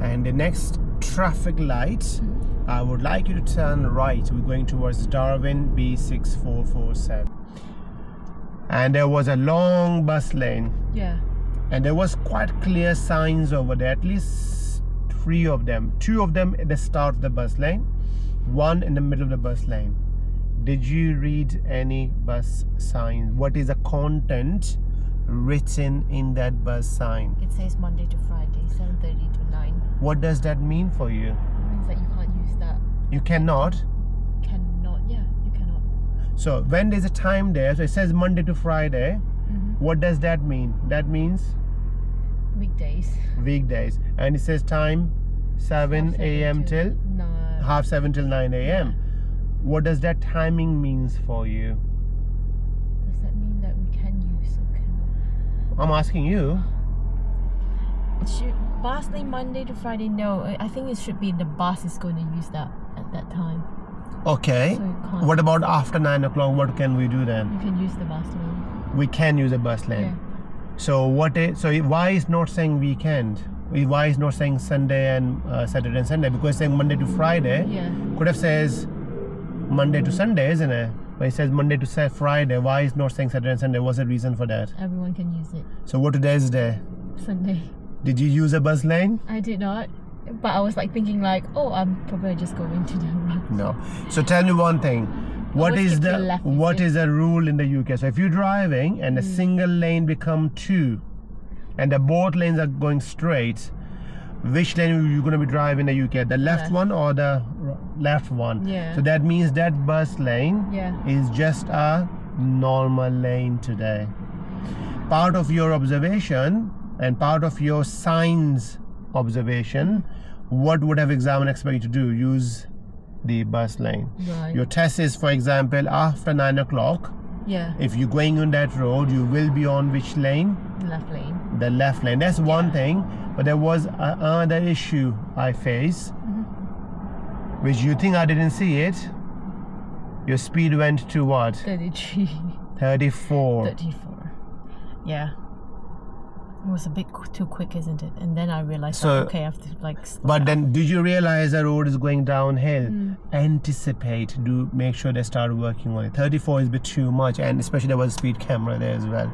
And the next traffic light, I would like you to turn right. We're going towards Darwin B6447. And there was a long bus lane. Yeah. And there was quite clear signs over there, at least 3 of them. 2 of them at the start of the bus lane, 1 in the middle of the bus lane. Did you read any bus signs? What is the content written in that bus sign? It says Monday to Friday, 7:30 to 9. What does that mean for you? It means that you can't use that. You cannot. Yeah, you cannot. So when there's a time there, so it says Monday to Friday, what does that mean? That means Weekdays. weekdays. And it says time 7 a.m. till 7:30 till 9 a.m. What does that timing means for you? Does that mean that we can use or cannot? I'm asking you. Should bus lane Monday to Friday? No, I think it should be the bus is going to use that at that time. Okay. So you can't What use about it. after 9 o'clock? What can we do then? You can use the bus lane. We can use a bus lane. Yeah. So why is not saying weekend? Why is not saying Sunday and Saturday and Sunday? Because saying Monday to Friday Yeah. could have says Monday to Sunday, isn't it? But it says Monday to Friday. Why is not saying Saturday and Sunday? What's the reason for that? Everyone can use it. So what today is day? Sunday. Did you use a bus lane? I did not. But I was like thinking like, oh, I'm probably just going to the right. No. So tell me one thing. What Always is keep to the the left, what you is the rule in the UK? So if you're driving and a single lane become 2 and the both lanes are going straight, which lane are you going to be driving in the UK? The left Left. one or the left one? Yeah. So that means that bus lane Yeah. is just a normal lane today. Part of your observation and part of your signs observation, what would have examiner expect you to do? Use the bus lane. Right. Your test is, for example, after 9 o'clock. Yeah. If you're going on that road, you will be on which lane? Left lane. The left lane. That's one thing. But there was another issue I faced, which you think I didn't see it. Your speed went to what? 33. 34. 34. Yeah. It was a bit too quick, isn't it? And then I realized, So- okay, I have to like slow But down. then, did you realize the road is going downhill? Anticipate. Do make sure they start working on it. 34 is a bit too much, and especially there was a speed camera there as well.